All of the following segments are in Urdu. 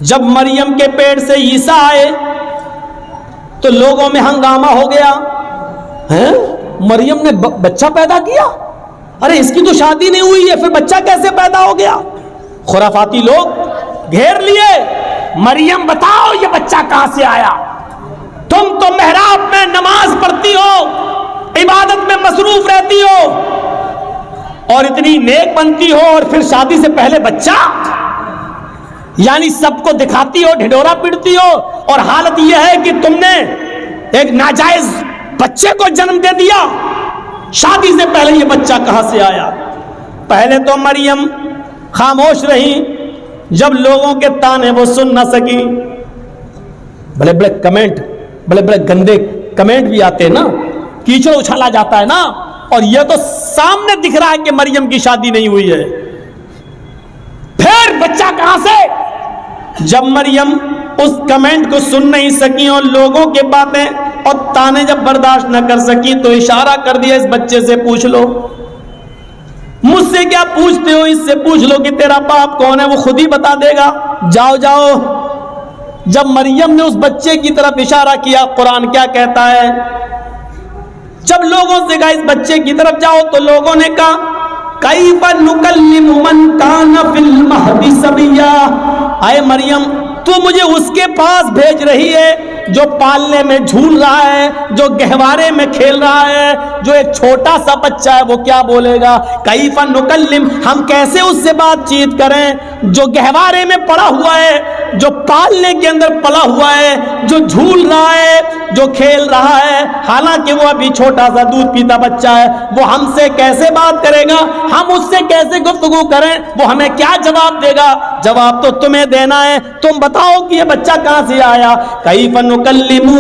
جب مریم کے پیٹ سے عیسیٰ آئے تو لوگوں میں ہنگامہ ہو گیا، مریم نے بچہ پیدا کیا، ارے اس کی تو شادی نہیں ہوئی ہے، پھر بچہ کیسے پیدا ہو گیا؟ خرافاتی لوگ گھیر لیے، مریم بتاؤ یہ بچہ کہاں سے آیا؟ تم تو محراب میں نماز پڑھتی ہو، عبادت میں مصروف رہتی ہو اور اتنی نیک بنتی ہو، اور پھر شادی سے پہلے بچہ؟ یعنی سب کو دکھاتی ہو، ڈھڈورا پیٹتی ہو، اور حالت یہ ہے کہ تم نے ایک ناجائز بچے کو جنم دے دیا۔ شادی سے پہلے یہ بچہ کہاں سے آیا؟ پہلے تو مریم خاموش رہی، جب لوگوں کے تانے وہ سن نہ سکی، بڑے بڑے کمنٹ، بڑے بڑے گندے کمنٹ بھی آتے ہیں نا، کیچڑ اچھالا جاتا ہے نا، اور یہ تو سامنے دکھ رہا ہے کہ مریم کی شادی نہیں ہوئی ہے، پھر بچہ کہاں سے؟ جب مریم اس کمنٹ کو سن نہیں سکی اور لوگوں کے باتیں اور تانے جب برداشت نہ کر سکی تو اشارہ کر دیا، اس بچے سے پوچھ لو، مجھ سے کیا پوچھتے ہو، اس سے پوچھ لو کہ تیرا باپ کون ہے، وہ خود ہی بتا دے گا، جاؤ جاؤ۔ جب مریم نے اس بچے کی طرف اشارہ کیا، قرآن کیا کہتا ہے؟ جب لوگوں سے کہا اس بچے کی طرف جاؤ تو لوگوں نے کہا کیف نکلم من کان فی المہد صبیا، اے مریم تو مجھے اس کے پاس بھیج رہی ہے جو پالنے میں جھول رہا ہے، جو گہوارے میں کھیل رہا ہے، جو ایک چھوٹا سا بچہ ہے، وہ کیا بولے گا؟ کیف نکلم، ہم کیسے اس سے بات چیت کریں جو گہوارے میں پڑا ہوا ہے، جو پالنے کے اندر پلا ہوا ہے، جو جھول رہا ہے، جو کھیل رہا ہے، حالانکہ وہ ابھی چھوٹا سا دودھ پیتا بچہ ہے، وہ ہم سے کیسے بات کرے گا؟ ہم اس سے کیسے گفتگو کریں؟ وہ ہمیں کیا جواب دے گا؟ جواب تو تمہیں دینا ہے، تم بتاؤ کہ یہ بچہ کہاں سے آیا؟ کیف نکلم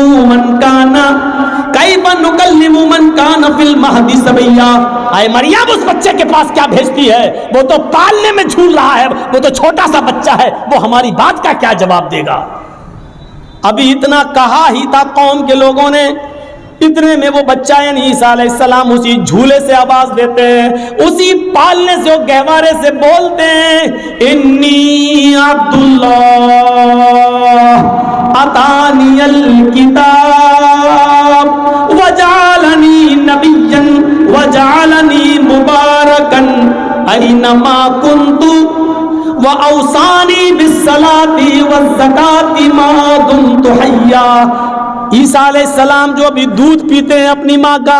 من کان فی المہد صبیا، اے مریم اس بچے کے پاس کیا بھیجتی ہے؟ وہ تو پالنے میں جھول رہا ہے، وہ تو چھوٹا سا بچہ ہے، وہ ہماری بات کا کیا جواب دے گا؟ ابھی اتنا کہا ہی تھا قوم کے لوگوں نے، اتنے میں وہ بچہ یعنی عیسیٰ علیہ السلام اسی جھولے سے آواز دیتے ہیں، اسی پالنے سے، وہ گہوارے سے بولتے ہیں، انی عبداللہ اتانی الکتاب وجعلنی نبیا وجعلنی مبارکا اینما کنت وَأَوْصَانِي بِالصَّلَاةِ وَالزَّكَاةِ مَا دُمْتُ حَيًّا۔ عیسیٰ علیہ السلام جو ابھی دودھ پیتے ہیں اپنی ماں کا،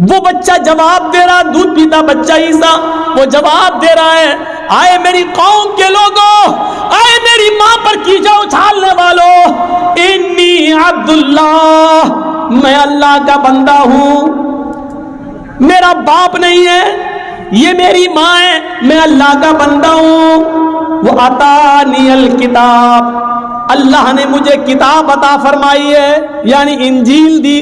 وہ بچہ جواب دے رہا، دودھ پیتا بچہ عیسیٰ وہ جواب دے رہا ہے، آئے میری قوم کے لوگوں، آئے میری ماں پر کیچڑ اچھالنے والوں، انی عبداللہ، میں اللہ کا بندہ ہوں، میرا باپ نہیں ہے، یہ میری ماں ہے، میں اللہ کا بندہ ہوں۔ وہ عطانی الکتاب، اللہ نے مجھے کتاب عطا فرمائی ہے، یعنی انجیل دی،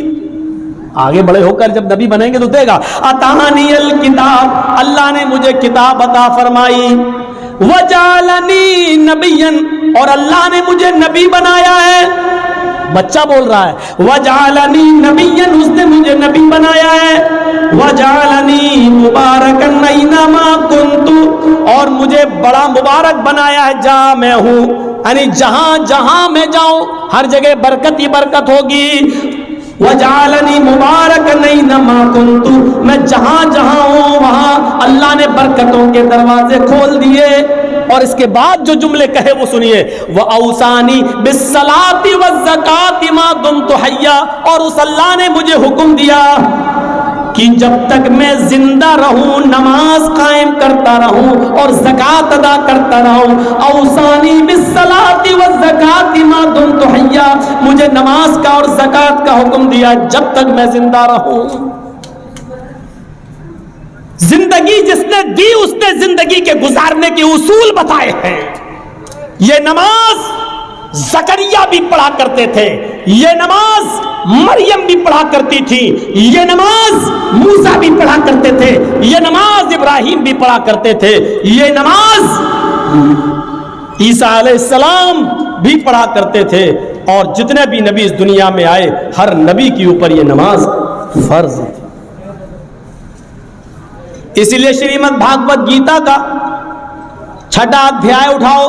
آگے بڑے ہو کر جب نبی بنیں گے تو دے گا، عطانی الکتاب، اللہ نے مجھے کتاب عطا فرمائی، وجعلنی نبیا، اور اللہ نے مجھے نبی بنایا ہے، بچہ بول رہا ہے، وجعلنی نبیا، اس نے مجھے نبی بنایا ہے، وجعلنی مبارکا اینما کنت، اور مجھے بڑا مبارک بنایا ہے جہاں میں ہوں، یعنی جہاں جہاں میں جاؤں ہر جگہ برکت ہی برکت ہوگی، وجعلنی مبارکا اینما کنت، میں جہاں جہاں ہوں وہاں اللہ نے برکتوں کے دروازے کھول دیے۔ اور اس کے بعد جو جملے کہے وہ سنیے، وَأَوْصَانِي بِالصَّلَاةِ وَالزَّكَاةِ مَا دُمْتُ حَيًّا، اور اس اللہ نے مجھے حکم دیا کہ جب تک میں زندہ رہوں نماز قائم کرتا رہوں اور زکوٰۃ ادا کرتا رہوں، اوصانی بالصلاۃ والزکوٰۃ ما دمت حیا، مجھے نماز کا اور زکوٰۃ کا حکم دیا جب تک میں زندہ رہوں۔ زندگی جس نے دی اس نے زندگی کے گزارنے کے اصول بتائے ہیں۔ یہ نماز زکریا بھی پڑھا کرتے تھے، یہ نماز مریم بھی پڑھا کرتی تھی، یہ نماز موسیٰ بھی پڑھا کرتے تھے، یہ نماز ابراہیم بھی پڑھا کرتے تھے، یہ نماز عیسیٰ علیہ السلام بھی پڑھا کرتے تھے، اور جتنے بھی نبی اس دنیا میں آئے ہر نبی کے اوپر یہ نماز فرض تھی۔ اسی لیے شریمد بھاگوت گیتا کا 6واں ادھیائے اٹھاؤ،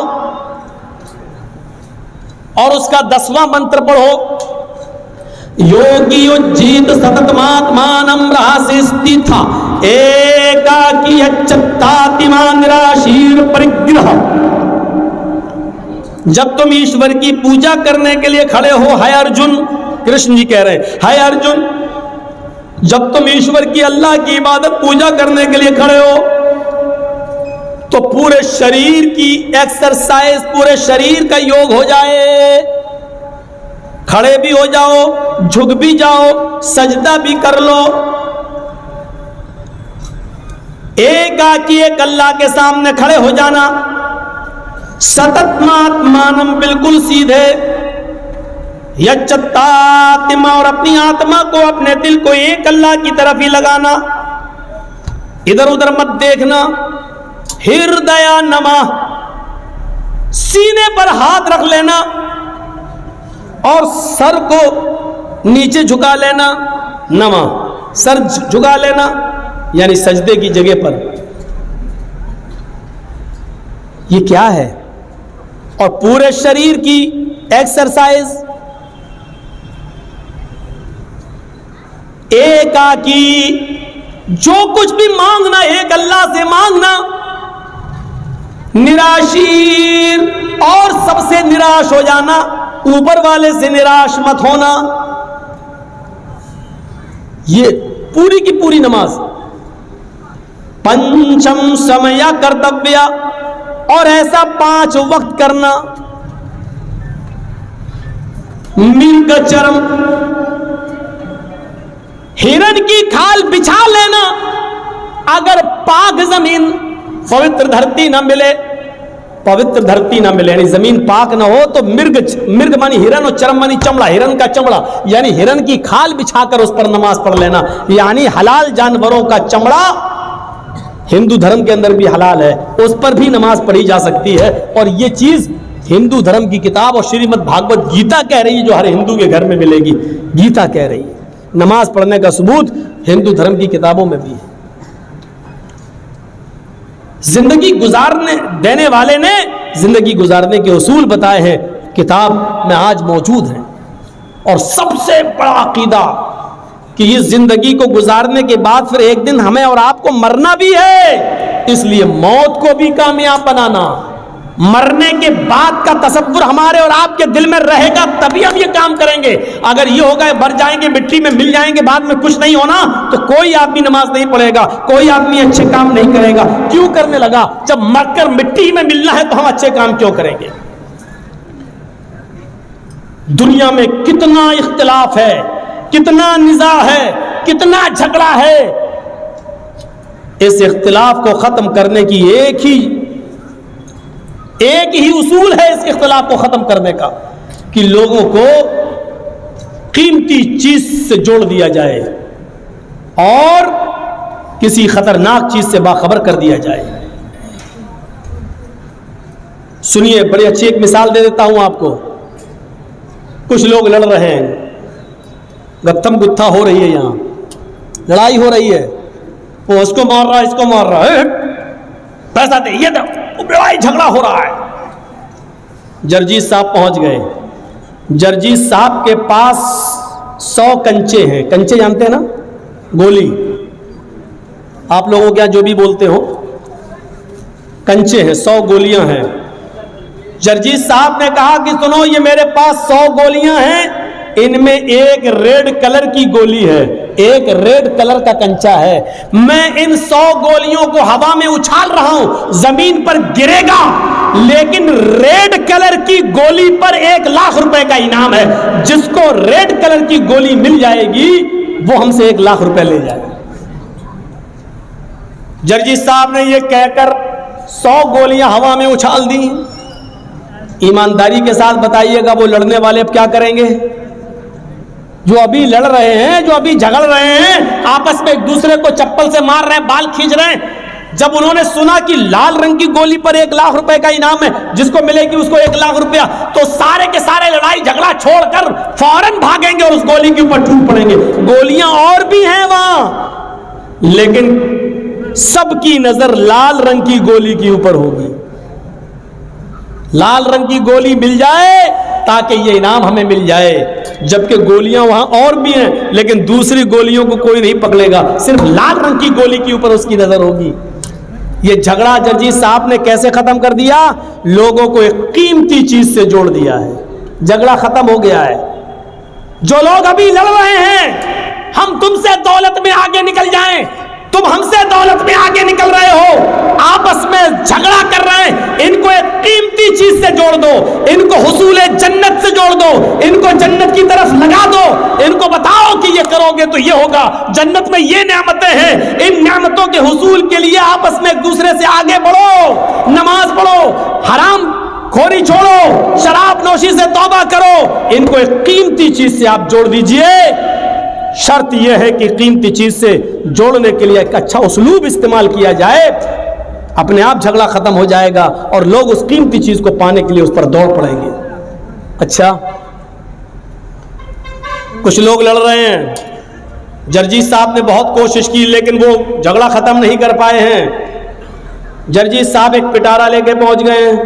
اور اس کا 10واں منتر پڑھو, یوگی اجیت ستتماتمانم رہسستی تھا ایکاکی اچتاتما نراشیر پرگرہ. جب تم ایشور کی پوجا کرنے کے لیے کھڑے ہو, ہے ارجن, کرشن جی کہہ رہے ہیں, ہے ارجن, جب تم ایشور کی اللہ کی عبادت پوجا کرنے کے لیے کھڑے ہو تو پورے شریر کی ایکسرسائز, پورے شریر کا یوگ ہو جائے. کھڑے بھی ہو جاؤ, جھک بھی جاؤ, سجدہ بھی کر لو. ایک آکی ایک اللہ کے سامنے کھڑے ہو جانا. ستتماتمانم, بالکل سیدھے. یچتاتما, اور اپنی آتما کو, اپنے دل کو ایک اللہ کی طرف ہی لگانا, ادھر ادھر مت دیکھنا. ہردیا نما, سینے پر ہاتھ رکھ لینا اور سر کو نیچے جھکا لینا. نما, سر جھکا لینا یعنی سجدے کی جگہ پر. یہ کیا ہے؟ اور پورے شریر کی ایکسرسائز. ایکاکی, جو کچھ بھی مانگنا ایک اللہ سے مانگنا. نراشیر, اور سب سے نراش ہو جانا, اوپر والے سے نراش مت ہونا. یہ پوری کی پوری نماز. پنچم سمیا کرتویا, اور ایسا 5 وقت کرنا. مرگ چرم, ہرن کی کھال بچھا لینا. اگر پاک زمین, پوتر دھرتی نہ ملے, پوتر دھرتی نہ ملے یعنی زمین پاک نہ ہو تو مرگ مانی ہرن, اور چرم مانی چمڑا, ہرن کا چمڑا یعنی ہرن کی کھال بچھا کر اس پر نماز پڑھ لینا. یعنی حلال جانوروں کا چمڑا ہندو دھرم کے اندر بھی حلال ہے, اس پر بھی نماز پڑھی جا سکتی ہے. اور یہ چیز ہندو دھرم کی کتاب اور شریمد بھاگوت گیتا کہہ رہی ہے, جو ہر ہندو کے گھر میں ملے گی. گیتا کہہ رہی ہے نماز پڑھنے کا ثبوت ہندو دھرم کی کتابوں میں بھی ہے. زندگی گزارنے دینے والے نے زندگی گزارنے کے اصول بتائے ہیں, کتاب میں آج موجود ہیں. اور سب سے بڑا عقیدہ کہ یہ زندگی کو گزارنے کے بعد پھر ایک دن ہمیں اور آپ کو مرنا بھی ہے, اس لیے موت کو بھی کامیاب بنانا. مرنے کے بعد کا تصور ہمارے اور آپ کے دل میں رہے گا, تبھی ہم یہ کام کریں گے. اگر یہ ہوگا مر جائیں گے, مٹی میں مل جائیں گے, بعد میں کچھ نہیں ہونا, تو کوئی آدمی نماز نہیں پڑھے گا, کوئی آدمی اچھے کام نہیں کرے گا. کیوں کرنے لگا؟ جب مر کر مٹی میں ملنا ہے تو ہم اچھے کام کیوں کریں گے؟ دنیا میں کتنا اختلاف ہے, کتنا نزاع ہے, کتنا جھگڑا ہے. اس اختلاف کو ختم کرنے کی ایک ہی اصول ہے اس اختلاف کو ختم کرنے کا, کہ لوگوں کو قیمتی چیز سے جوڑ دیا جائے اور کسی خطرناک چیز سے باخبر کر دیا جائے. سنیے, بڑی اچھی ایک مثال دے دیتا ہوں آپ کو. کچھ لوگ لڑ رہے ہیں, گتھم گتھا ہو رہی ہے, یہاں لڑائی ہو رہی ہے, وہ اس کو مار رہا ہے, اس کو مار رہا ہے, پیسہ دے, یہ دو, لڑائی جھگڑا ہو رہا ہے. جرجیت صاحب پہنچ گئے. جرجیت صاحب کے پاس 100 کنچے ہیں. کنچے جانتے ہیں نا, گولی, آپ لوگوں کے یہاں جو بھی بولتے ہو, کنچے ہیں, 100 گولیاں ہیں. جرجیت صاحب نے کہا کہ سنو, یہ میرے پاس 100 گولیاں ہیں, ان میں ایک ریڈ کلر کی گولی ہے, ایک ریڈ کلر کا کنچا ہے. میں ان 100 گولیوں کو ہوا میں اچھال رہا ہوں, زمین پر گرے گا, لیکن ریڈ کلر کی گولی پر 1 لاکھ روپے کا انعام ہے. جس کو ریڈ کلر کی گولی مل جائے گی وہ ہم سے 1 لاکھ روپے لے جائے گا. جرجیت صاحب نے یہ کہہ کر 100 گولیاں ہوا میں اچھال دی. ایمانداری کے ساتھ بتائیے گا وہ لڑنے والے اب کیا کریں گے؟ جو ابھی لڑ رہے ہیں, جو ابھی جھگڑ رہے ہیں, آپس میں ایک دوسرے کو چپل سے مار رہے ہیں, بال کھینچ رہے ہیں, جب انہوں نے سنا کہ لال رنگ کی گولی پر 1 لاکھ روپے کا انعام ہے, جس کو ملے گی اس کو 1 لاکھ روپیہ, تو سارے کے سارے لڑائی جھگڑا چھوڑ کر فوراً بھاگیں گے اور اس گولی کے اوپر ٹوٹ پڑیں گے. گولیاں اور بھی ہیں وہاں, لیکن سب کی نظر لال رنگ کی گولی کے اوپر ہوگی. لال رنگ کی گولی مل جائے تاکہ یہ انعام ہمیں مل جائے، جبکہ گولیاں وہاں اور بھی ہیں لیکن دوسری گولیوں کو کوئی نہیں پکڑے گا، صرف لال رنگ کی گولی کے اوپر اس کی نظر ہوگی۔ یہ جھگڑا جرجیت صاحب نے کیسے ختم کر دیا؟ لوگوں کو ایک قیمتی چیز سے جوڑ دیا ہے، جھگڑا ختم ہو گیا ہے۔ جو لوگ ابھی لڑ رہے ہیں ہم تم سے دولت میں آگے نکل جائیں، تم ہم سے دولت میں آگے نکل رہے ہو، آپس میں جھگڑا کر رہے ہیں، ان کو ایک قیمتی چیز سے جوڑ دو، ان کو حصول جنت سے جوڑ دو، ان کو جنت کی طرف لگا دو، ان کو بتاؤ کہ یہ کرو گے تو یہ ہوگا، جنت میں یہ نعمتیں ہیں، ان نعمتوں کے حصول کے لیے آپس میں ایک دوسرے سے آگے بڑھو، نماز پڑھو، حرام خوری چھوڑو، شراب نوشی سے توبہ کرو، ان کو ایک قیمتی چیز سے آپ جوڑ دیجئے۔ شرط یہ ہے کہ قیمتی چیز سے جوڑنے کے لیے ایک اچھا اسلوب استعمال کیا جائے، اپنے آپ جھگڑا ختم ہو جائے گا اور لوگ اس قیمتی چیز کو پانے کے لیے اس پر دوڑ پڑیں گے۔ اچھا، کچھ لوگ لڑ رہے ہیں، جرجیت صاحب نے بہت کوشش کی لیکن وہ جھگڑا ختم نہیں کر پائے ہیں۔ جرجیت صاحب ایک پٹارا لے کے پہنچ گئے ہیں،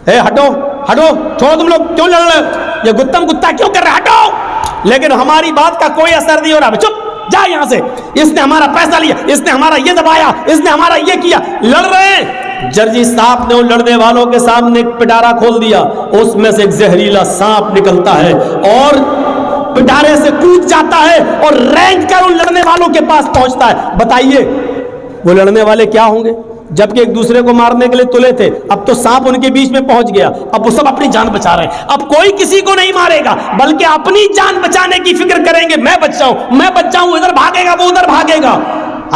اے ہٹو ہٹو، چھوڑو، تم لوگ کیوں لڑ رہے ہو، یہ گتم گتا کیوں کر رہے، ہٹو، لیکن ہماری بات کا کوئی اثر نہیں ہو رہا، چپ جا یہاں سے، اس نے ہمارا پیسہ لیا، اس نے ہمارا یہ دبایا، اس نے ہمارا یہ کیا، لڑ رہے ہیں۔ جرجیت صاحب نے ان لڑنے والوں کے سامنے ایک پٹارا کھول دیا، اس میں سے ایک زہریلا سانپ نکلتا ہے اور پٹارے سے کود جاتا ہے اور رینگ کر ان لڑنے والوں کے پاس پہنچتا ہے۔ بتائیے وہ لڑنے والے کیا ہوں گے؟ جبکہ ایک دوسرے کو مارنے کے لیے تلے تھے، اب تو سانپ ان کے بیچ میں پہنچ گیا، اب وہ سب اپنی جان بچا رہے ہیں، اب کوئی کسی کو نہیں مارے گا بلکہ اپنی جان بچانے کی فکر کریں گے، میں بچ جاؤں، ادھر بھاگے گا وہ ادھر بھاگے گا۔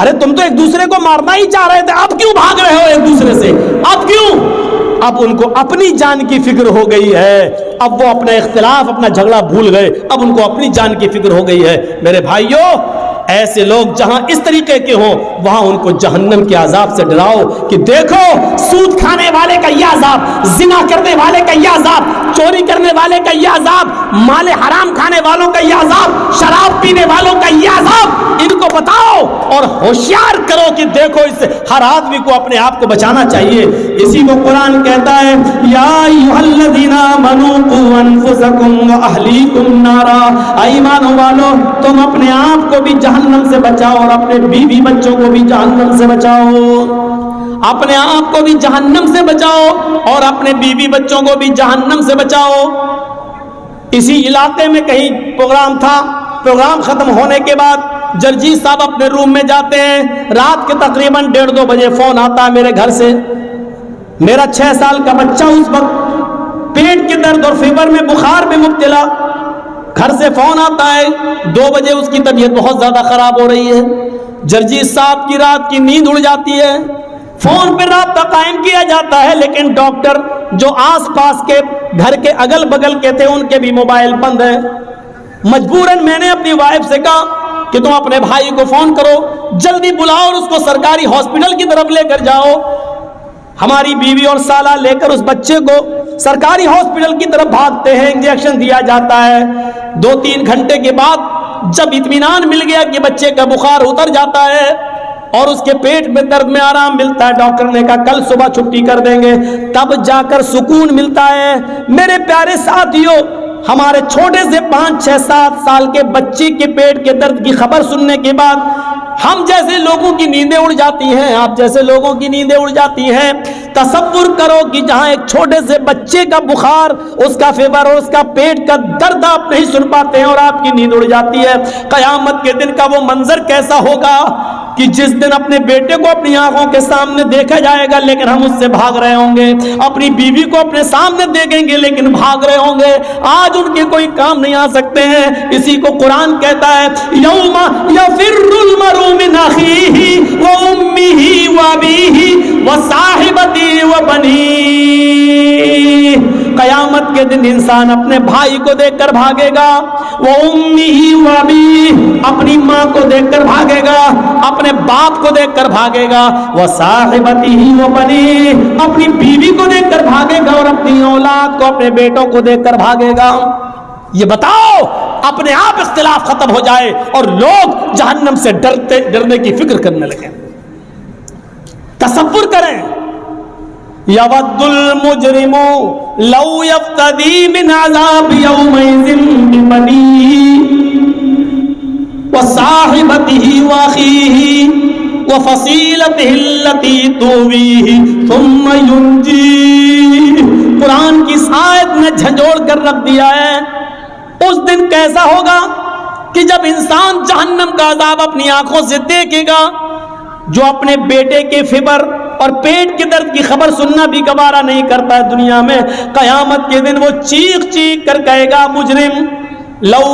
ارے تم تو ایک دوسرے کو مارنا ہی چاہ رہے تھے، اب کیوں بھاگ رہے ہو ایک دوسرے سے، اب کیوں؟ اب ان کو اپنی جان کی فکر ہو گئی ہے، اب وہ اپنا اختلاف اپنا جھگڑا بھول گئے، اب ان کو اپنی جان کی فکر ہو گئی ہے۔ میرے بھائیوں، ایسے لوگ جہاں اس طریقے کے ہوں وہاں ان کو جہنم کے عذاب سے ڈراؤ کہ دیکھو سود کھانے والے کا یہ عذاب، زنا کرنے والے کا یہ عذاب، چوری کرنے والے کا یہ عذاب، مال حرام کھانے والوں کا یہ عذاب، شراب پینے والوں کا یہ عذاب، ان کو بتاؤ اور ہوشیار کرو کہ دیکھو اس سے ہر آدمی کو اپنے آپ کو بچانا چاہیے۔ اسی کو قرآن کہتا ہے، یا ایھا الذین آمنوا قوا انفسکم واہلیکم نارا، ایمان والو تم اپنے آپ کو بھی جہنم سے بچاؤ اور اپنے بیوی بچوں کو بھی جہنم سے بچاؤ، اپنے آپ کو بھی جہنم سے بچاؤ اور اپنے بیوی بچوں کو بھی جہنم سے بچاؤ۔ اسی علاقے میں کہیں پروگرام تھا، پروگرام ختم ہونے کے بعد جرجیت صاحب اپنے روم میں جاتے ہیں، رات کے تقریباً 1:30 بجے فون آتا ہے میرے گھر سے، میرا 6 سال کا بچہ اس وقت پیٹ کے درد اور فیور میں بخار میں مبتلا، گھر سے فون آتا ہے 2 بجے اس کی طبیعت بہت زیادہ خراب ہو رہی ہے، جرجیت صاحب کی رات کی نیند اڑ جاتی ہے، فون پہ رابطہ قائم کیا جاتا ہے لیکن ڈاکٹر جو آس پاس کے گھر کے اگل بگل کے تھے ان کے بھی موبائل بند ہیں۔ مجبوراً میں نے اپنی وائف سے کہا کہ تم اپنے بھائی کو فون کرو، جلدی بلاؤ اور اس کو سرکاری ہاسپٹل کی طرف لے کر جاؤ۔ ہماری بیوی اور سالہ لے کر اس بچے کو سرکاری ہاسپٹل کی طرف بھاگتے ہیں، انجیکشن دیا جاتا ہے۔ 2-3 گھنٹے کے بعد جب اطمینان مل گیا کہ بچے کا بخار اتر جاتا ہے اور اس کے پیٹ میں درد میں آرام ملتا ہے، ڈاکٹر نے کہا کل صبح چھٹی کر دیں گے، تب جا کر سکون ملتا ہے۔ میرے پیارے ساتھیوں، ہمارے چھوٹے سے 5, 6, 7 سال کے بچے کے پیٹ کے درد کی خبر سننے کے بعد ہم جیسے لوگوں کی نیندیں اڑ جاتی ہیں، آپ جیسے لوگوں کی نیندیں اڑ جاتی ہیں۔ تصور کرو کہ جہاں ایک چھوٹے سے بچے کا بخار، اس کا فیور اور اس کا پیٹ کا درد آپ نہیں سن پاتے ہیں اور آپ کی نیند اڑ جاتی ہے، قیامت کے دن کا وہ منظر کیسا ہوگا کہ جس دن اپنے بیٹے کو اپنی آنکھوں کے سامنے دیکھا جائے گا لیکن ہم اس سے بھاگ رہے ہوں گے، اپنی بیوی کو اپنے سامنے دیکھیں گے لیکن بھاگ رہے ہوں گے، آج ان کے کوئی کام نہیں آ سکتے ہیں۔ اسی کو قرآن کہتا ہے، یوم یفر المرء من اخیہ وامہ وابیہ وصاحبتہ وبنیہ، قیامت کے دن انسان اپنے بھائی کو دیکھ کر بھاگے گا، وامہ وابیہ، اپنی ماں کو دیکھ کر بھاگے گا، اپنے باپ کو دیکھ کر بھاگے گا، وصاحبتہ وبنیہ، اپنی بیوی کو دیکھ کر بھاگے گا اور اپنی اولاد کو، اپنے بیٹوں کو دیکھ کر بھاگے گا۔ یہ بتاؤ اپنے آپ اختلاف ختم ہو جائے اور لوگ جہنم سے ڈرنے کی فکر کرنے لگے۔ تصور کریں یود المجرم لو یفتدی من عذاب یومئذ ببنیہ وصاحبته واخیہ وفصیلته التی تؤویہ ثم ینجیہ. قرآن کی اس آیت نے جھنجھوڑ کر رکھ دیا ہے. اس دن کیسا ہوگا کہ جب انسان جہنم کا عذاب اپنی آنکھوں سے دیکھے گا، جو اپنے بیٹے کے فبر اور پیٹ کے درد کی خبر سننا بھی گوارا نہیں کرتا ہے دنیا میں، قیامت کے دن وہ چیخ چیخ کر کہے گا مجرم لو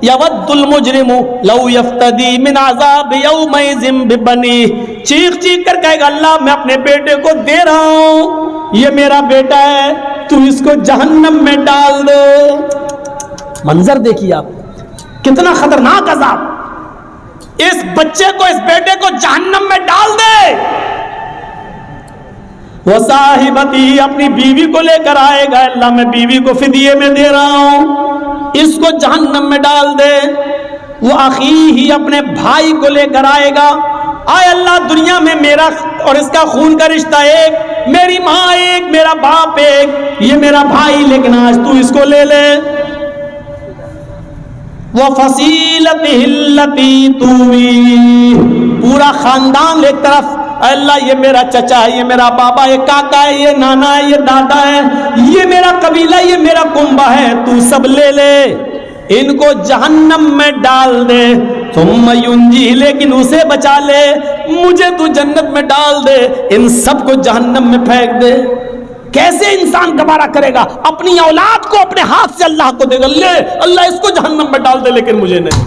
یود المجرم لو یفتدی من عذاب یومئذ ببنیہ، چیخ چیخ کر کہے گا اللہ میں اپنے بیٹے کو دے رہا ہوں، یہ میرا بیٹا ہے، تو اس کو جہنم میں ڈال دے. منظر دیکھیے آپ، کتنا خطرناک عذاب. اس بچے کو، اس بیٹے کو جہنم میں ڈال دے. وہ صاحبتی اپنی بیوی کو لے کر آئے گا، اللہ میں بیوی کو فدیے میں دے رہا ہوں، اس کو جہنم میں ڈال دے. وہ اخیہ اپنے بھائی کو لے کر آئے گا، آئے اللہ دنیا میں میرا اور اس کا خون کا رشتہ ایک، میری ماں ایک، میرا باپ ایک، یہ میرا بھائی، لیکن آج تو اس کو لے لے. وَفَصِيلَتِهِ الَّتِي تُؤْوِيهِ، پورا خاندان ایک طرف، اللہ یہ میرا چچا ہے، یہ میرا بابا، یہ کاکا ہے، یہ نانا ہے، یہ دادا ہے، یہ میرا قبیلہ، یہ میرا کنبہ ہے، تو سب لے لے، ان کو جہنم میں ڈال دے. ثم ینجیہ، لیکن اسے بچا لے، مجھے تو جنت میں ڈال دے، ان سب کو جہنم میں پھینک دے. کیسے انسان گوارا کرے گا؟ اپنی اولاد کو اپنے ہاتھ سے اللہ کو دے گا، لے اللہ اس کو جہنم میں ڈال دے لیکن مجھے نہیں،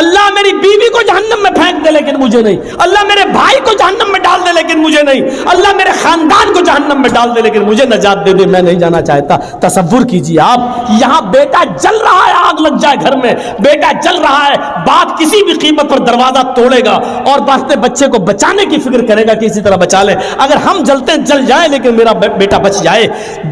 اللہ میری بیوی کو جہنم میں پھینک دے لیکن مجھے نہیں، اللہ میرے بھائی کو جہنم میں ڈال دے لیکن مجھے نہیں، اللہ میرے خاندان کو جہنم میں ڈال دے لیکن مجھے نجات دے دے، میں نہیں جانا چاہتا. تصور کیجیے آپ، یہاں بیٹا جل رہا ہے، آگ لگ جائے گھر میں، بیٹا جل رہا ہے، باپ کسی بھی قیمت پر دروازہ توڑے گا اور بچے کو بچانے کی فکر کرے گا کہ اسی طرح بچا لے، اگر ہم جلتے جل جائے لیکن میرا بیٹا بچ جائے.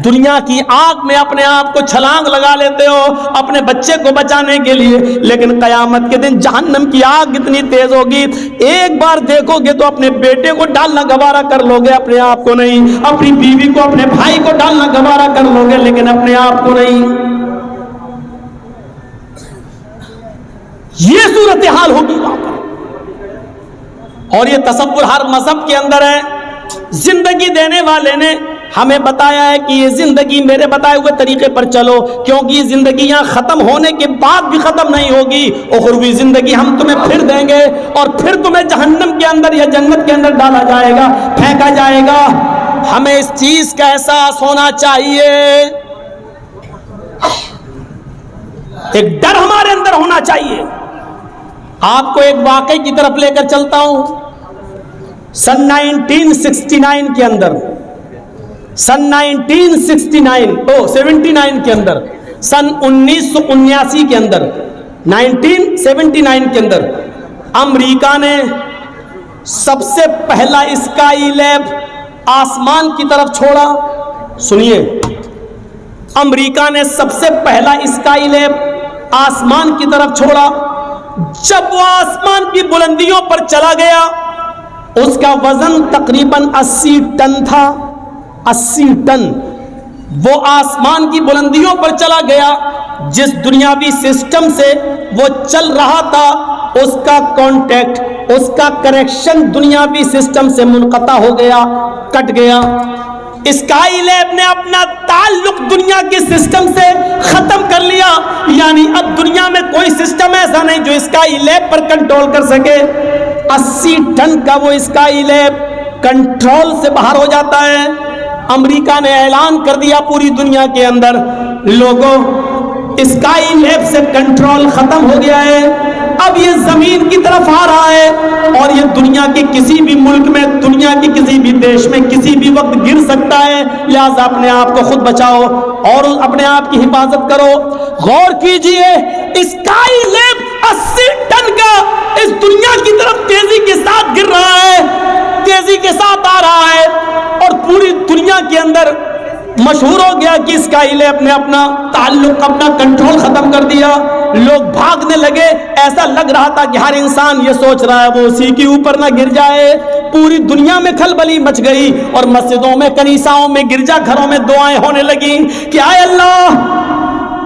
دنیا کی آگ میں اپنے آپ کو چھلانگ لگا لیتے ہو اپنے بچے کو بچانے کے لیے، لیکن قیامت کے دن جہنم کی آگ کتنی تیز ہوگی. ایک بار دیکھو گے تو اپنے بیٹے کو ڈالنا گوارا کر لو گے، اپنے آپ کو نہیں، اپنی بیوی کو، اپنے بھائی کو ڈالنا گوارا کر لو گے لیکن اپنے آپ کو نہیں. یہ صورتحال ہوگی وہاں پر. اور یہ تصور ہر مذہب کے اندر ہے. زندگی دینے والے نے ہمیں بتایا ہے کہ یہ زندگی میرے بتائے ہوئے طریقے پر چلو، کیونکہ یہ زندگی یہاں ختم ہونے کے بعد بھی ختم نہیں ہوگی، اخروی زندگی ہم تمہیں پھر دیں گے اور پھر تمہیں جہنم کے اندر یا جنت کے اندر ڈالا جائے گا، پھینکا جائے گا. ہمیں اس چیز کا احساس ہونا چاہیے، ایک ڈر ہمارے اندر ہونا چاہیے. آپ کو ایک واقعے کی طرف لے کر چلتا ہوں. سن 1969 کے اندر، سن 1979 کے اندر، سن 1979 کے اندر، 1979 کے اندر امریکہ نے سب سے پہلا اسکائی لیب آسمان کی طرف چھوڑا. سنیے، امریکہ نے سب سے پہلا اسکائی لیب آسمان کی طرف چھوڑا. جب وہ آسمان کی بلندیوں پر چلا گیا، اس کا وزن تقریباً 80 ٹن تھا. 80 ٹن وہ آسمان کی بلندیوں پر چلا گیا. جس دنیاوی سسٹم سے وہ چل رہا تھا، اس کا کانٹیکٹ، اس کا کنیکشن دنیاوی سسٹم سے منقطع ہو گیا، کٹ گیا. اسکائی لیب نے اپنا تعلق دنیا کے سسٹم سے ختم کر لیا، یعنی اب دنیا میں کوئی سسٹم ایسا نہیں جو اسکائی لیب پر کنٹرول کر سکے. 80 ٹن کا وہ اسکائی لیب کنٹرول سے باہر ہو جاتا ہے. امریکہ نے اعلان کر دیا پوری دنیا کے اندر، لوگوں اسکائی لیب سے کنٹرول ختم ہو گیا ہے، اب یہ زمین کی طرف آ رہا ہے اور یہ دنیا کے کسی بھی ملک میں، دنیا کے کسی بھی دیش میں کسی بھی وقت گر سکتا ہے. لہذا اپنے آپ کو خود بچاؤ اور اپنے آپ کی حفاظت کرو. غور کیجئے، اسکائی لیب 80 ٹن کا اس دنیا کی طرف تیزی کے ساتھ گر رہا ہے، تیزی کے ساتھ آ رہا ہے اور پوری دنیا کے اندر مشہور ہو گیا کہ اسکائی لیب نے اپنا تعلق، اپنا کنٹرول ختم کر دیا. لوگ بھاگنے لگے. ایسا لگ رہا تھا کہ ہر انسان یہ سوچ رہا ہے وہ اسی کے اوپر نہ گر جائے. پوری دنیا میں کھلبلی مچ گئی اور مسجدوں میں, کنیساؤں میں, گرجا گھروں میں دعائیں ہونے لگیں کہ اے اللہ,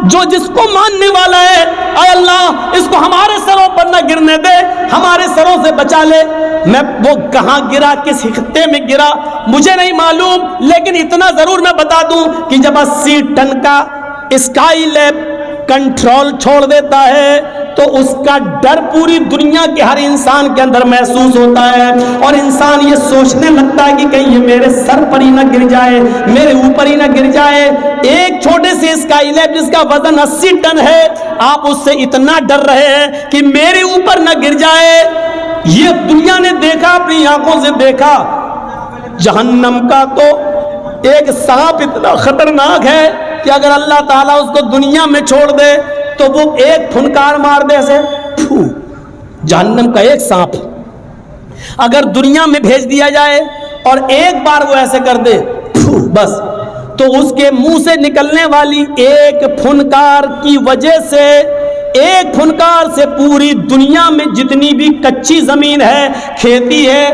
جو جس کو ماننے والا ہے, اے اللہ اس کو ہمارے سروں پر نہ گرنے دے, ہمارے سروں سے بچا لے. میں وہ کہاں گرا, کس خطے میں گرا مجھے نہیں معلوم, لیکن اتنا ضرور میں بتا دوں کہ جب 80 ٹن کا اسکائی لیب کنٹرول چھوڑ دیتا ہے تو اس کا ڈر پوری دنیا کے ہر انسان کے اندر محسوس ہوتا ہے, اور انسان یہ سوچنے لگتا ہے کہ کہیں یہ میرے سر پر ہی نہ گر جائے, میرے اوپر ہی نہ گر جائے. ایک چھوٹے سے اسکائی لیب جس کا وزن 80 ٹن ہے, آپ اس سے اتنا ڈر رہے ہیں کہ میرے اوپر نہ گر جائے. یہ دنیا نے دیکھا, اپنی آنکھوں سے دیکھا. جہنم کا تو ایک سانپ اتنا خطرناک ہے کہ اگر اللہ تعالیٰ اس کو دنیا میں چھوڑ دے تو وہ ایک پھنکار مار دے ایسے. جہنم کا ایک سانپ اگر دنیا میں بھیج دیا جائے اور ایک بار وہ ایسے کر دے بس, تو اس کے منہ سے نکلنے والی ایک پھنکار کی وجہ سے, ایک پھنکار سے پوری دنیا میں جتنی بھی کچی زمین ہے, کھیتی ہے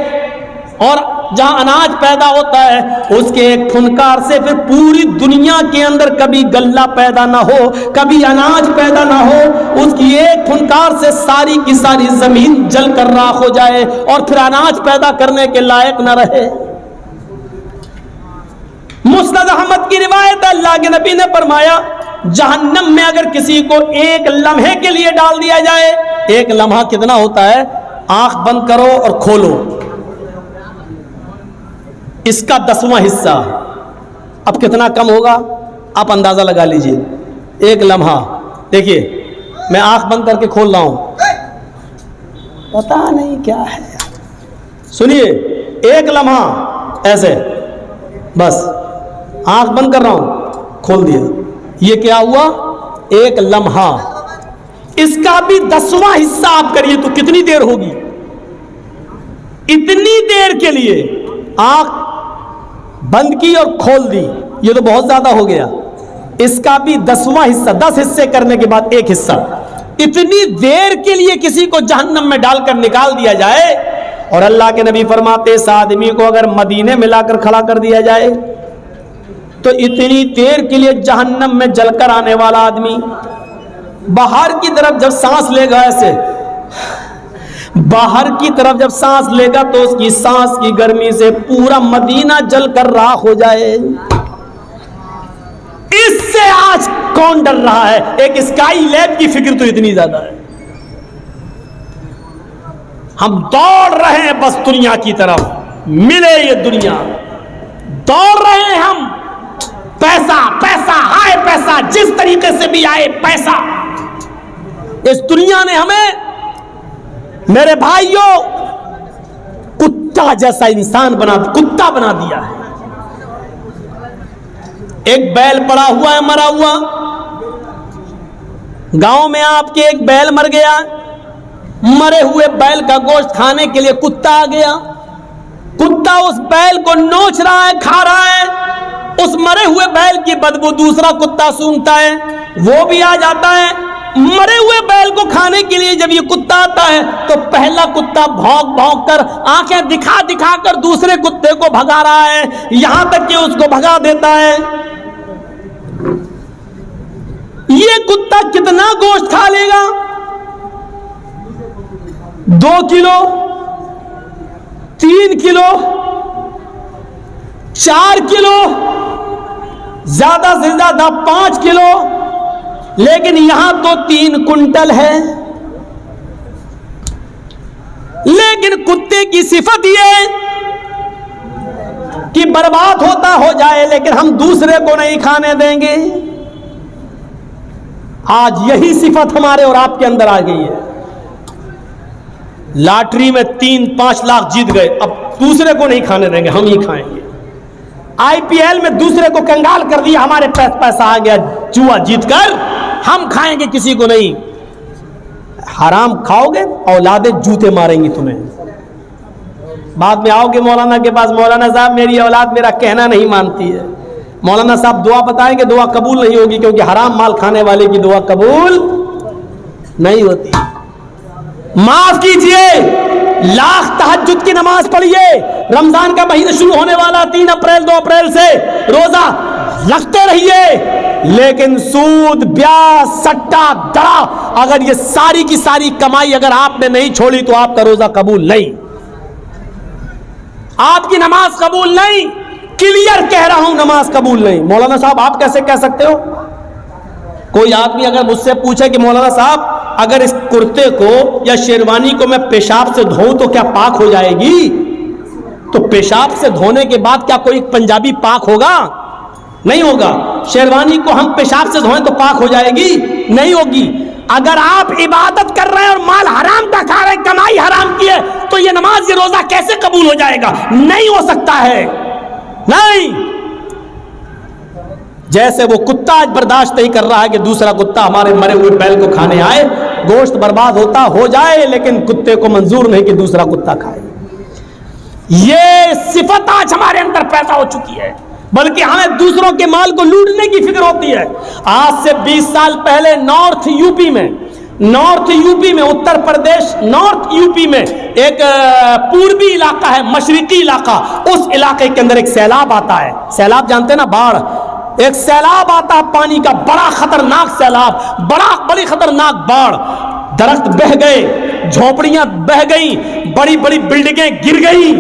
اور جہاں اناج پیدا ہوتا ہے, اس کے ایک پھنکار سے پھر پوری دنیا کے اندر کبھی غلہ پیدا نہ ہو, کبھی اناج پیدا نہ ہو. اس کی ایک پھنکار سے ساری کی ساری زمین جل کر راکھ ہو جائے اور پھر اناج پیدا کرنے کے لائق نہ رہے. مسند احمد کی روایت ہے, اللہ کے نبی نے فرمایا جہنم میں اگر کسی کو ایک لمحے کے لیے ڈال دیا جائے, ایک لمحہ کتنا ہوتا ہے, آنکھ بند کرو اور کھولو, اس کا 10واں حصہ, اب کتنا کم ہوگا آپ اندازہ لگا لیجئے. ایک لمحہ, دیکھیے میں آنکھ بند کر کے کھول رہا ہوں, پتا نہیں کیا ہے, سنیے ایک لمحہ ایسے بس آنکھ بند کر رہا ہوں, کھول دیا, یہ کیا ہوا, ایک لمحہ. اس کا بھی 10واں حصہ آپ کریے تو کتنی دیر ہوگی. اتنی دیر کے لیے آنکھ بند کی اور کھول دی, یہ تو بہت زیادہ ہو گیا. اس کا بھی 10واں حصہ, 10 حصے کرنے کے بعد ایک حصہ, اتنی دیر کے لیے کسی کو جہنم میں ڈال کر نکال دیا جائے. اور اللہ کے نبی فرماتے اس آدمی کو اگر مدینے میں لا کر کھڑا کر دیا جائے تو اتنی دیر کے لیے جہنم میں جل کر آنے والا آدمی باہر کی طرف جب سانس لے گا, ایسے باہر کی طرف جب سانس لے گا تو اس کی سانس کی گرمی سے پورا مدینہ جل کر راکھ ہو جائے. اس سے آج کون ڈر رہا ہے؟ ایک اسکائی لیب کی فکر تو اتنی زیادہ ہے. ہم دوڑ رہے ہیں بس دنیا کی طرف, ملے یہ دنیا, دوڑ رہے ہیں ہم, پیسہ پیسہ ہائے پیسہ, جس طریقے سے بھی آئے پیسہ. اس دنیا نے ہمیں میرے بھائیوں کتا جیسا انسان کتا بنا دیا ہے. ایک بیل پڑا ہوا ہے مرا ہوا, گاؤں میں آپ کے ایک بیل مر گیا, مرے ہوئے بیل کا گوشت کھانے کے لیے کتا آ گیا. کتا اس بیل کو نوچ رہا ہے, کھا رہا ہے. اس مرے ہوئے بیل کی بدبو دوسرا کتا سونگتا ہے, وہ بھی آ جاتا ہے. مرے ہوئے بیل کو کھانے کے لیے جب یہ کتا آتا ہے تو پہلا کتا بھونک بھونک کر, آنکھیں دکھا دکھا کر دوسرے کتے کو بھگا رہا ہے, یہاں تک کہ اس کو بھگا دیتا ہے. یہ کتا کتنا گوشت کھا لے گا؟ 2 کلو, 3 کلو, 4 کلو, زیادہ سے زیادہ 5 کلو, لیکن یہاں تو 3 کنٹل ہے. لیکن کتے کی صفت یہ ہے کہ برباد ہوتا ہو جائے لیکن ہم دوسرے کو نہیں کھانے دیں گے. آج یہی صفت ہمارے اور آپ کے اندر آ گئی ہے. لاٹری میں 3-5 لاکھ جیت گئے, اب دوسرے کو نہیں کھانے دیں گے, ہم ہی کھائیں گے. IPL میں دوسرے کو کنگال کر دیا, ہمارے پیسہ آ گیا جوا جیت کر, ہم کھائیں گے, کسی کو نہیں. حرام کھاؤ گے اولادیں جوتے ماریں گی تمہیں. بعد میں آؤ گے مولانا کے پاس, مولانا صاحب میری اولاد میرا کہنا نہیں مانتی ہے. مولانا صاحب دعا بتائیں گے, دعا قبول نہیں ہوگی کیونکہ حرام مال کھانے والے کی دعا قبول نہیں ہوتی. معاف کیجئے, لاکھ تہجد کی نماز پڑھیے, رمضان کا مہینہ شروع ہونے والا 3 اپریل 2 اپریل سے روزہ رکھتے رہیے, لیکن سود, بیاج, سٹا, دڑا, اگر یہ ساری کی ساری کمائی اگر آپ نے نہیں چھوڑی تو آپ کا روزہ قبول نہیں, آپ کی نماز قبول نہیں. کلیئر کہہ رہا ہوں, نماز قبول نہیں. مولانا صاحب آپ کیسے کہہ سکتے ہو؟ کوئی آدمی اگر مجھ سے پوچھے کہ مولانا صاحب اگر اس کرتے کو یا شیروانی کو میں پیشاب سے دھوؤں تو کیا پاک ہو جائے گی؟ تو پیشاب سے دھونے کے بعد کیا کوئی پنجابی پاک ہوگا؟ نہیں ہوگا. شیروانی کو ہم پیشاب سے دھوئیں تو پاک ہو جائے گی؟ نہیں ہوگی. اگر آپ عبادت کر رہے ہیں اور مال حرام کا کھا رہے ہیں, کمائی حرام کی ہے, تو یہ نماز یہ روزہ کیسے قبول ہو جائے گا؟ نہیں ہو سکتا ہے, نہیں. جیسے وہ کتا آج برداشت نہیں کر رہا ہے کہ دوسرا کتا ہمارے مرے ہوئے بیل کو کھانے آئے, گوشت برباد ہوتا ہو جائے, لیکن کتے کو منظور نہیں کہ دوسرا کتا کھائے. یہ صفت آج ہمارے اندر پیدا ہو چکی ہے, بلکہ ہمیں دوسروں کے مال کو لوٹنے کی فکر ہوتی ہے. آج سے 20 سال پہلے نارتھ یو پی میں Uttar Pradesh north U P میں ایک پوربی علاقہ ہے, مشرقی علاقہ, اس علاقے کے اندر ایک سیلاب آتا ہے. سیلاب جانتے ہیں نا, باڑھ. ایک سیلاب آتا ہے پانی کا, بڑا خطرناک سیلاب, بڑی خطرناک باڑھ. درخت بہہ گئے, جھونپڑیاں بہہ گئیں, بڑی بڑی بلڈنگیں گر گئیں,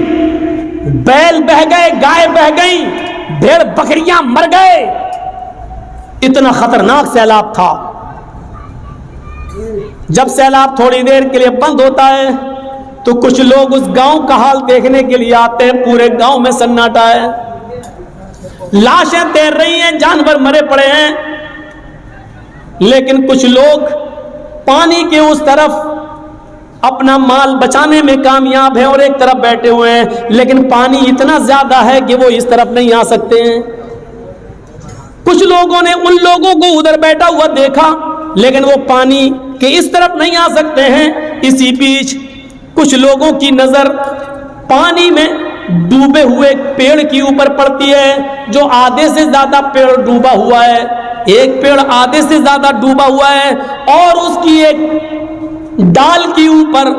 بیل بہہ گئے, گائے بہہ گئیں, بھیڑ بکریاں مر گئے. اتنا خطرناک سیلاب تھا. جب سیلاب تھوڑی دیر کے لیے بند ہوتا ہے تو کچھ لوگ اس گاؤں کا حال دیکھنے کے لیے آتے ہیں. پورے گاؤں میں سناٹا ہے, لاشیں تیر رہی ہیں, جانور مرے پڑے ہیں, لیکن کچھ لوگ پانی کے اس طرف اپنا مال بچانے میں کامیاب ہیں اور ایک طرف بیٹھے ہوئے ہیں, لیکن پانی اتنا زیادہ ہے کہ وہ اس طرف نہیں آ سکتے ہیں. کچھ لوگوں نے ان لوگوں کو ادھر بیٹھا ہوا دیکھا, لیکن وہ پانی کے اس طرف نہیں آ سکتے ہیں. اسی بیچ کچھ لوگوں کی نظر پانی میں ڈوبے ہوئے پیڑ کے اوپر پڑتی ہے, جو آدھے سے زیادہ پیڑ ڈوبا ہوا ہے. ایک پیڑ آدھے سے زیادہ ڈوبا ہوا ہے اور اس کی ایک ڈال کے اوپر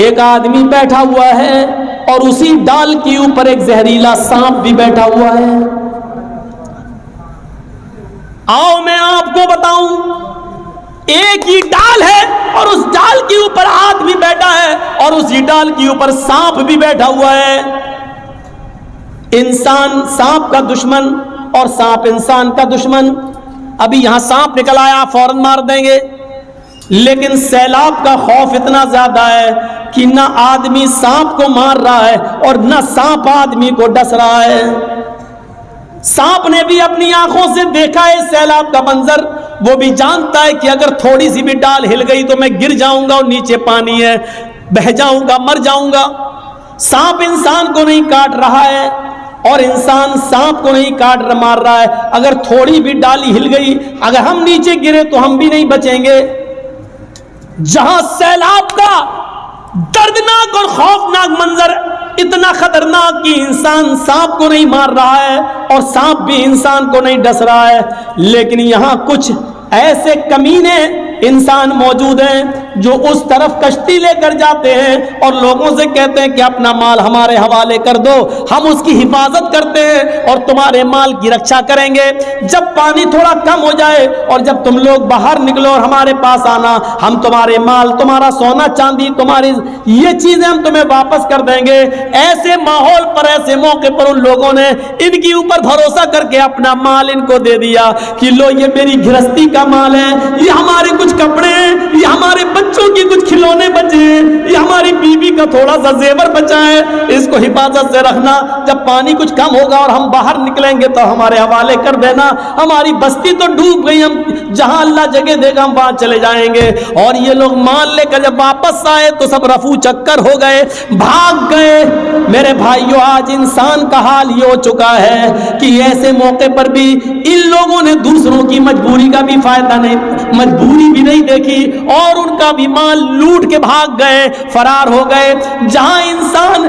ایک آدمی بیٹھا ہوا ہے, اور اسی ڈال کے اوپر ایک زہریلا سانپ بھی بیٹھا ہوا ہے. آؤ میں آپ کو بتاؤں, ایک ہی ڈال ہے اور اس ڈال کے اوپر آدمی بیٹھا ہے اور اسی ڈال کے اوپر سانپ بھی بیٹھا ہوا ہے. انسان سانپ کا دشمن اور سانپ انسان کا دشمن. ابھی یہاں سانپ نکل آیا, فوراً مار دیں گے, لیکن سیلاب کا خوف اتنا زیادہ ہے کہ نہ آدمی سانپ کو مار رہا ہے اور نہ سانپ آدمی کو ڈس رہا ہے. سانپ نے بھی اپنی آنکھوں سے دیکھا ہے سیلاب کا منظر, وہ بھی جانتا ہے کہ اگر تھوڑی سی بھی ڈال ہل گئی تو میں گر جاؤں گا اور نیچے پانی ہے, بہہ جاؤں گا, مر جاؤں گا. سانپ انسان کو نہیں کاٹ رہا ہے اور انسان سانپ کو نہیں کاٹ مار رہا ہے. اگر تھوڑی بھی ڈالی ہل گئی, اگر ہم نیچے گرے تو ہم بھی نہیں بچیں گے. جہاں سیلاب کا دردناک اور خوفناک منظر اتنا خطرناک کہ انسان سانپ کو نہیں مار رہا ہے اور سانپ بھی انسان کو نہیں ڈس رہا ہے, لیکن یہاں کچھ ایسے کمینے انسان موجود ہیں جو اس طرف کشتی لے کر جاتے ہیں اور لوگوں سے کہتے ہیں کہ اپنا مال ہمارے حوالے کر دو, ہم اس کی حفاظت کرتے ہیں اور تمہارے مال کی رکشا کریں گے. جب پانی تھوڑا کم ہو جائے اور جب تم لوگ باہر نکلو اور ہمارے پاس آنا, ہم تمہارے مال, تمہارا سونا چاندی, تمہاری یہ چیزیں ہم تمہیں واپس کر دیں گے. ایسے ماحول پر, ایسے موقع پر ان لوگوں نے ان کے اوپر بھروسہ کر کے اپنا مال ان کو دے دیا کہ لو یہ میری گھرستی کا مال ہے, یہ ہمارے کچھ کپڑے ہیں, یہ ہمارے بچوں کی کچھ کھلونے بچے ہیں, یہ ہماری بیوی کا تھوڑا سا زیور بچا ہے, اس کو حفاظت سے رکھنا. جب پانی کچھ کم ہوگا اور ہم باہر نکلیں گے تو ہمارے حوالے کر دینا. ہماری بستی تو ڈوب گئی, ہم جہاں اللہ جگہ دے گا ہم وہاں چلے جائیں گے. اور یہ لوگ مال لے کر جب واپس آئے تو سب رفو چکر ہو گئے, بھاگ گئے. میرے بھائیو, آج انسان کا حال یہ ہو چکا ہے کہ ایسے موقع پر بھی ان لوگوں نے دوسروں کی مجبوری کا بھی فائدہ نہیں, مجبوری بھی نہیں دیکھی اور ان کا بھی مال لوٹ کے بھاگ گئے, فرار ہو گئے. جہاں انسان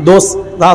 2